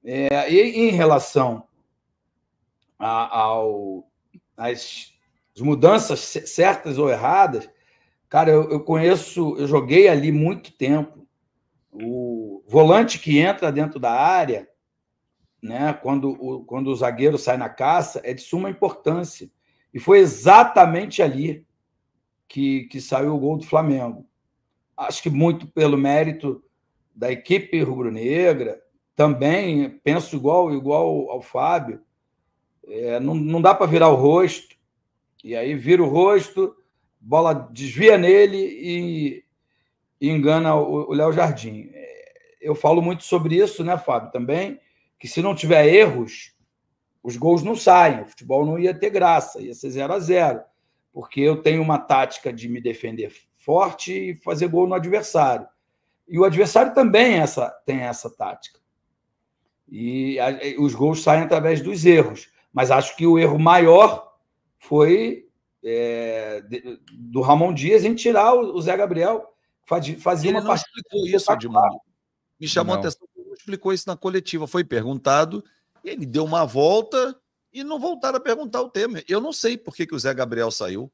E em relação às mudanças certas ou erradas, cara, eu joguei ali muito tempo. O volante que entra dentro da área, né, quando o zagueiro sai na caça, é de suma importância. E foi exatamente ali que saiu o gol do Flamengo. Acho que muito pelo mérito da equipe rubro-negra, também penso igual ao Fábio, não dá para virar o rosto, e aí vira o rosto, bola desvia nele e engana o Léo Jardim. Eu falo muito sobre isso, né, Fábio, também, que se não tiver erros, os gols não saem, o futebol não ia ter graça, ia ser 0-0, porque eu tenho uma tática de me defender forte e fazer gol no adversário. E o adversário também tem essa tática. E os gols saem através dos erros. Mas acho que o erro maior foi do Ramon Dias em tirar o Zé Gabriel. Fazia uma partida. Ele não explicou isso, Edmundo. Me chamou a atenção que ele não explicou isso na coletiva. Foi perguntado, ele deu uma volta e não voltaram a perguntar o tema. Eu não sei por que o Zé Gabriel saiu.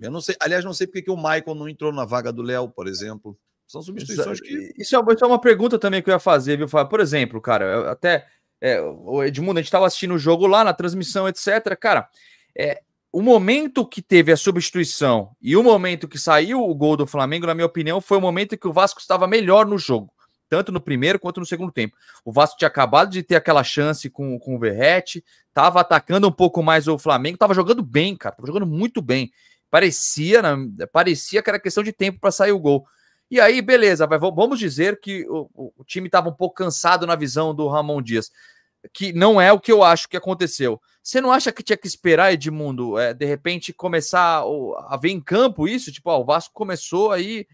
Eu não sei. Aliás, não sei por que o Maicon não entrou na vaga do Léo, por exemplo. São substituições que... Isso é uma pergunta também que eu ia fazer, viu, Fábio? Por exemplo, cara, o Edmundo, a gente estava assistindo o jogo lá na transmissão, etc. Cara, o momento que teve a substituição e o momento que saiu o gol do Flamengo, na minha opinião, foi o momento que o Vasco estava melhor no jogo, tanto no primeiro quanto no segundo tempo. O Vasco tinha acabado de ter aquela chance com o Verratti, estava atacando um pouco mais o Flamengo, estava jogando bem, cara, estava jogando muito bem. Parecia que era questão de tempo para sair o gol. E aí, beleza, vamos dizer que o time estava um pouco cansado na visão do Ramon Dias, que não é o que eu acho que aconteceu. Você não acha que tinha que esperar, Edmundo, de repente começar a ver em campo isso? Tipo, o Vasco começou aí,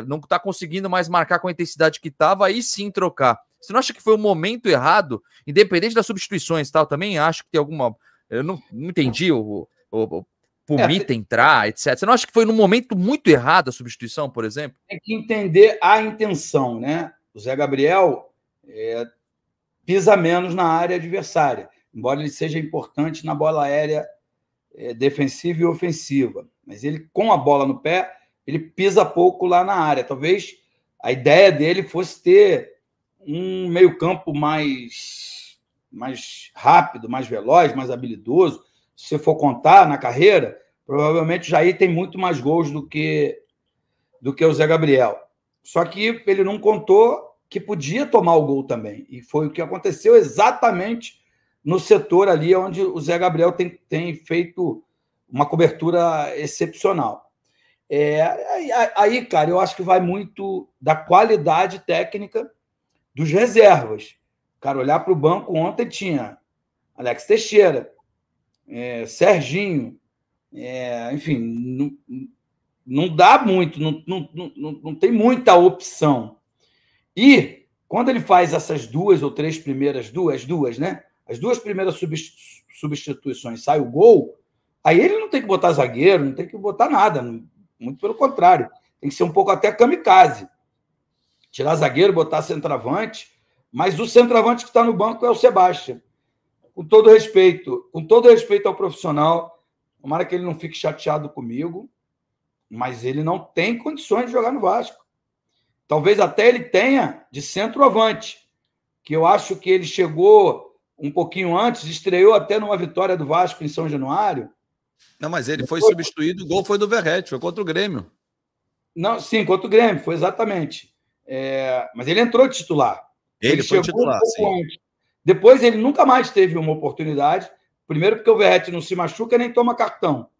não está conseguindo mais marcar com a intensidade que estava, aí sim trocar. Você não acha que foi o momento errado, independente das substituições, tal? Também acho que tem alguma... Eu não entendi o Pumita entrar, etc. Você não acha que foi num momento muito errado a substituição, por exemplo? Tem que entender a intenção, né? O Zé Gabriel pisa menos na área adversária, embora ele seja importante na bola aérea defensiva e ofensiva. Mas ele, com a bola no pé, ele pisa pouco lá na área. Talvez a ideia dele fosse ter um meio-campo mais rápido, mais veloz, mais habilidoso. Se você for contar na carreira, provavelmente o Jair tem muito mais gols do que o Zé Gabriel. Só que ele não contou que podia tomar o gol também. E foi o que aconteceu exatamente no setor ali onde o Zé Gabriel tem feito uma cobertura excepcional. Aí, cara, eu acho que vai muito da qualidade técnica dos reservas. Cara, olhar para o banco ontem tinha Alex Teixeira, Serginho, enfim, não dá muito, não tem muita opção. E quando ele faz essas duas ou três primeiras, né? As duas primeiras substituições, sai o gol, aí ele não tem que botar zagueiro, não tem que botar nada, muito pelo contrário, tem que ser um pouco até kamikaze. Tirar zagueiro, botar centroavante, mas o centroavante que está no banco é o Sebastião. Com todo respeito ao profissional, tomara que ele não fique chateado comigo, mas ele não tem condições de jogar no Vasco. Talvez até ele tenha de centroavante, que eu acho que ele chegou um pouquinho antes, estreou até numa vitória do Vasco em São Januário. Não, mas ele foi substituído, o gol foi do Verratti, foi contra o Grêmio. Não, sim, contra o Grêmio, foi exatamente. Mas ele entrou titular. Ele foi titular, sim. Antes. Depois ele nunca mais teve uma oportunidade, primeiro porque o Verratti não se machuca nem toma cartão.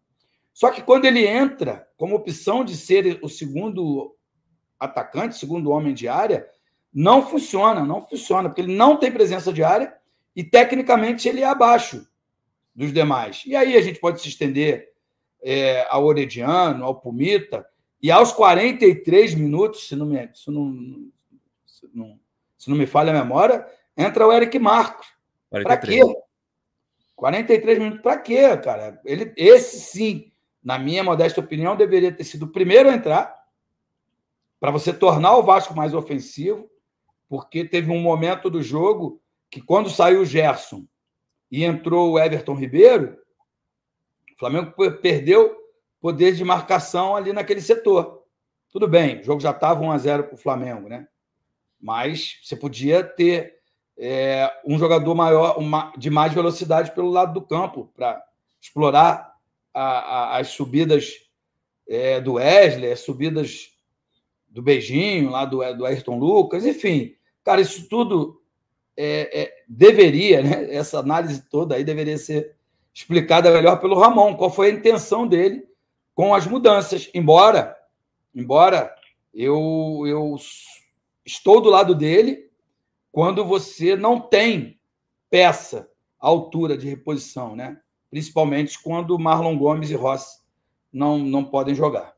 Só que quando ele entra como opção de ser o segundo atacante, segundo homem de área, não funciona, porque ele não tem presença de área e tecnicamente ele é abaixo dos demais. E aí a gente pode se estender ao Orediano, ao Pumita, e aos 43 minutos, se não me falha a memória, entra o Eric Marcos. Para quê? 43 minutos para quê, cara? Esse sim, na minha modesta opinião, deveria ter sido o primeiro a entrar para você tornar o Vasco mais ofensivo, porque teve um momento do jogo que quando saiu o Gerson e entrou o Everton Ribeiro, o Flamengo perdeu poder de marcação ali naquele setor. Tudo bem, o jogo já estava 1-0 para o Flamengo, né? Mas você podia ter um jogador maior, de mais velocidade pelo lado do campo, para explorar as subidas do Wesley, as subidas do Beijinho, lá do Ayrton Lucas, enfim. Cara, isso tudo deveria, né? Essa análise toda aí deveria ser explicada melhor pelo Ramon, qual foi a intenção dele com as mudanças, embora eu estou do lado dele quando você não tem peça à altura de reposição, né? Principalmente quando Marlon Gomes e Rossi não podem jogar.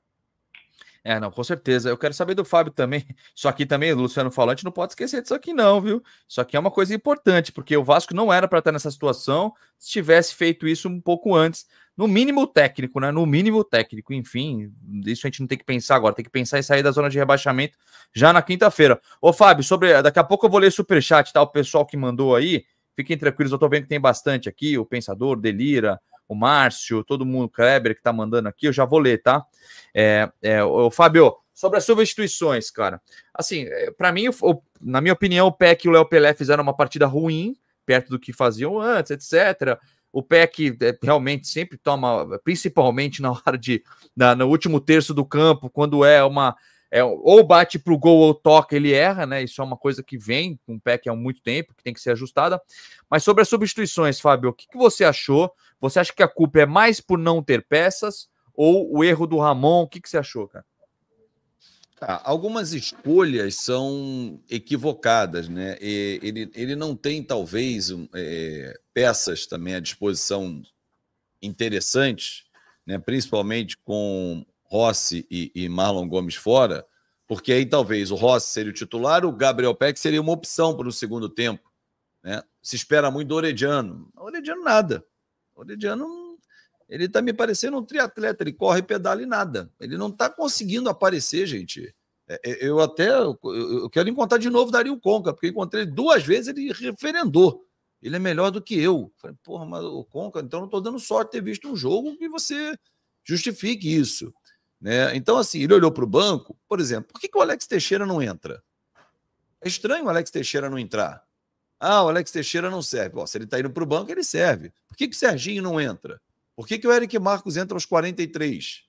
Não, com certeza. Eu quero saber do Fábio também. Isso aqui também, o Luciano falou, a gente não pode esquecer disso aqui não, viu? Isso aqui é uma coisa importante, porque o Vasco não era para estar nessa situação se tivesse feito isso um pouco antes. No mínimo técnico, né? No mínimo técnico. Enfim, isso a gente não tem que pensar agora. Tem que pensar em sair da zona de rebaixamento já na quinta-feira. Ô, Fábio, daqui a pouco eu vou ler superchat, tá? O pessoal que mandou aí. Fiquem tranquilos, eu tô vendo que tem bastante aqui. O Pensador, Delira, o Márcio, todo mundo, Kleber, que tá mandando aqui, eu já vou ler, tá? O Fábio, sobre as substituições, cara, assim, para mim, na minha opinião, o Peck e o Léo Pelé fizeram uma partida ruim, perto do que faziam antes, etc. O Peck realmente sempre toma, principalmente na hora no último terço do campo, quando ou bate pro gol ou toca, ele erra, né? Isso é uma coisa que vem com o Peck há muito tempo, que tem que ser ajustada. Mas sobre as substituições, Fábio, o que você achou? Você acha que a culpa é mais por não ter peças ou o erro do Ramon? O que você achou, cara? Algumas escolhas são equivocadas, né? Ele não tem, talvez, peças também à disposição interessantes, né? Principalmente com Rossi e Marlon Gomes fora, porque aí talvez o Rossi seria o titular, o Gabriel Peck seria uma opção para o segundo tempo, né? Se espera muito do Orediano. Orediano nada. Orediano, ele está me parecendo um triatleta, ele corre, pedala e nada. Ele não está conseguindo aparecer, gente. Eu quero encontrar de novo Dario Conca, porque eu encontrei 2 vezes, ele referendou. Ele é melhor do que eu. Falei, porra, mas o Conca, então não estou dando sorte de ter visto um jogo que você justifique isso, né? Então, assim, ele olhou para o banco, por exemplo, por que o Alex Teixeira não entra? É estranho o Alex Teixeira não entrar. O Alex Teixeira não serve. Se ele está indo para o banco, ele serve. Por que o Serginho não entra? Por que o Eric Marcos entra aos 43?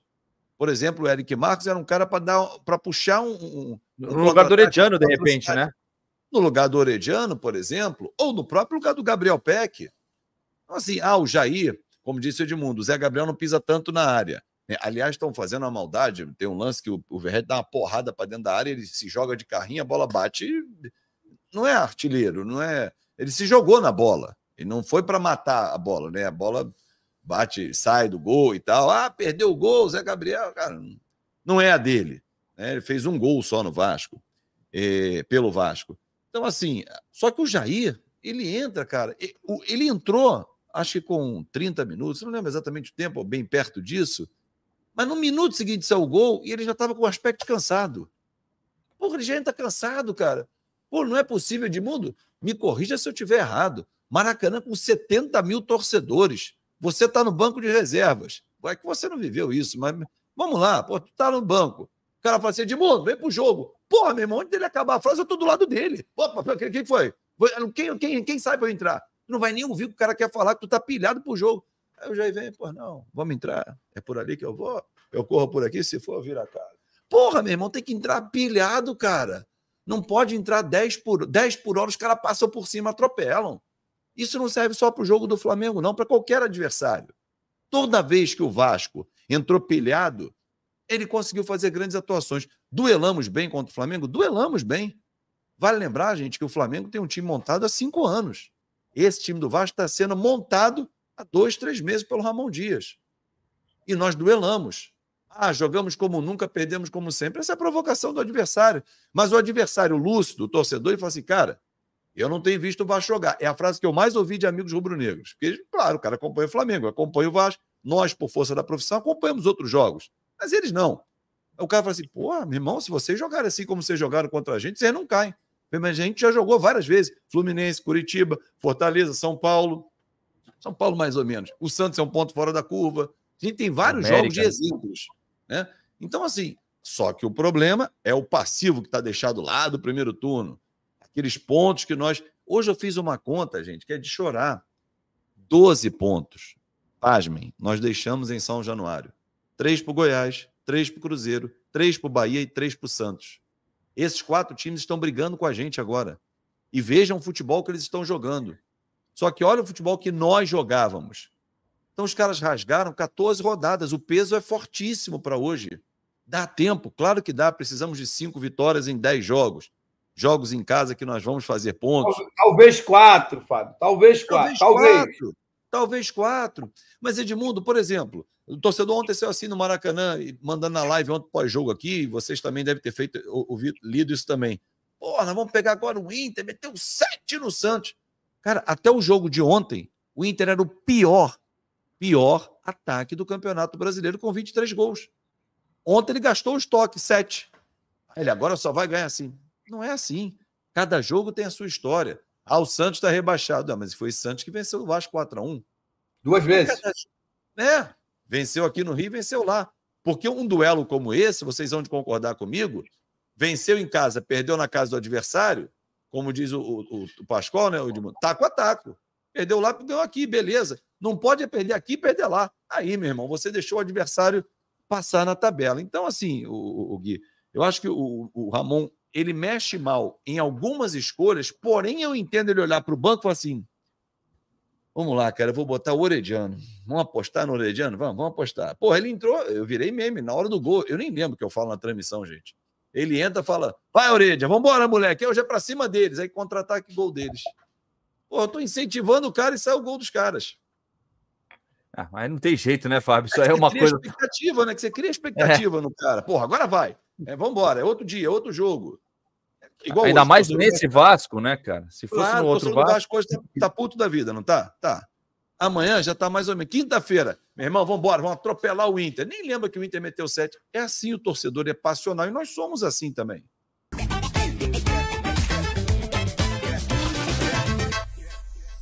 Por exemplo, o Eric Marcos era um cara para puxar no lugar do Orediano, de repente, né? No lugar do Orediano, por exemplo, ou no próprio lugar do Gabriel Peck. Então, assim, o Jair, como disse o Edmundo, o Zé Gabriel não pisa tanto na área. Aliás, estão fazendo uma maldade. Tem um lance que o Verret dá uma porrada para dentro da área, ele se joga de carrinho, a bola bate. Não é artilheiro, não é. Ele se jogou na bola. Ele não foi para matar a bola, né? A bola bate, sai do gol e tal. Perdeu o gol, Zé Gabriel, cara, não é a dele, né? Ele fez um gol só no Vasco, pelo Vasco. Então, assim, só que o Jair, ele entra, cara, ele entrou, acho que com 30 minutos, não lembro exatamente o tempo, bem perto disso, mas no minuto seguinte saiu o gol e ele já estava com o aspecto cansado. Porra, ele já entra cansado, cara. Pô, não é possível, Edmundo, me corrija se eu estiver errado. Maracanã com 70 mil torcedores. Você está no banco de reservas. É que você não viveu isso, mas vamos lá, pô, tu tá no banco. O cara fala assim, Edmundo, vem pro jogo. Porra, meu irmão, antes dele acabar a frase, eu tô do lado dele. Opa, quem foi? Quem sai para eu entrar? Tu não vai nem ouvir o que o cara quer falar, que tu tá pilhado pro jogo. Aí eu já venho, pô, não, vamos entrar. É por ali que eu vou. Eu corro por aqui, se for, vira a cara. Porra, meu irmão, tem que entrar pilhado, cara. Não pode entrar 10 por hora, os caras passam por cima, atropelam. Isso não serve só para o jogo do Flamengo, não, para qualquer adversário. Toda vez que o Vasco entrou pilhado, ele conseguiu fazer grandes atuações. Duelamos bem contra o Flamengo? Duelamos bem. Vale lembrar, gente, que o Flamengo tem um time montado há 5 anos. Esse time do Vasco está sendo montado há 2, 3 meses pelo Ramon Dias. E nós duelamos. Jogamos como nunca, perdemos como sempre. Essa é a provocação do adversário. Mas o adversário lúcido, o torcedor, ele fala assim, cara, eu não tenho visto o Vasco jogar. É a frase que eu mais ouvi de amigos rubro-negros. Porque, claro, o cara acompanha o Flamengo, acompanha o Vasco. Nós, por força da profissão, acompanhamos outros jogos. Mas eles não. Aí o cara fala assim, pô, meu irmão, se vocês jogarem assim como vocês jogaram contra a gente, vocês não caem. Mas a gente já jogou várias vezes. Fluminense, Curitiba, Fortaleza, São Paulo. São Paulo, mais ou menos. O Santos é um ponto fora da curva. A gente tem vários jogos de exemplos, né? Então, assim, só que o problema é o passivo que está deixado lá do primeiro turno. Aqueles pontos que nós... Hoje eu fiz uma conta, gente, que é de chorar. 12 pontos. Pasmem, nós deixamos em São Januário. 3 para o Goiás, 3 para o Cruzeiro, 3 para o Bahia e 3 para o Santos. Esses 4 times estão brigando com a gente agora. E vejam o futebol que eles estão jogando. Só que olha o futebol que nós jogávamos. Então os caras rasgaram 14 rodadas. O peso é fortíssimo para hoje. Dá tempo, claro que dá. Precisamos de 5 vitórias em 10 jogos. Jogos em casa que nós vamos fazer pontos. Talvez 4, Fábio. Talvez 4. Talvez 4. Mas, Edmundo, por exemplo, o torcedor ontem saiu assim no Maracanã, mandando na live ontem pós-jogo aqui, vocês também devem ter lido isso também. Porra, nós vamos pegar agora o Inter, meteu 7 no Santos. Cara, até o jogo de ontem, o Inter era o pior ataque do Campeonato Brasileiro com 23 gols. Ontem ele gastou o estoque, 7. Ele agora só vai ganhar assim. Não é assim. Cada jogo tem a sua história. O Santos está rebaixado. Ah, mas foi o Santos que venceu o Vasco 4-1. 2 vezes. Venceu aqui no Rio, venceu lá. Porque um duelo como esse, vocês vão concordar comigo, venceu em casa, perdeu na casa do adversário, como diz o Pascoal, né, taco a taco. Perdeu lá, perdeu aqui, beleza. Não pode perder aqui e perder lá. Aí, meu irmão, você deixou o adversário passar na tabela. Então, assim, o Gui, eu acho que o Ramon, ele mexe mal em algumas escolhas, porém eu entendo ele olhar para o banco e falar assim, vamos lá, cara, eu vou botar o Orediano. Vamos apostar no Orediano? Vamos apostar. Porra, ele entrou, eu virei meme na hora do gol. Eu nem lembro o que eu falo na transmissão, gente. Ele entra e fala, vai, Orediano, vambora, moleque. Hoje é pra cima deles. Aí contra-ataque, gol deles. Pô, eu tô incentivando o cara e sai o gol dos caras. Ah, mas não tem jeito, né, Fábio? Isso aí é uma coisa... expectativa, né? Que você cria expectativa no cara. Porra, agora vai. Vambora, é outro dia, é outro jogo. Igual ainda hoje, mais nesse Vasco, né, cara? Se fosse no outro Vasco, hoje tá puto da vida, não tá? Tá. Amanhã já tá mais ou menos. Quinta-feira, meu irmão, vambora, vamos atropelar o Inter. Nem lembra que o Inter meteu 7. É assim o torcedor, é passional. E nós somos assim também.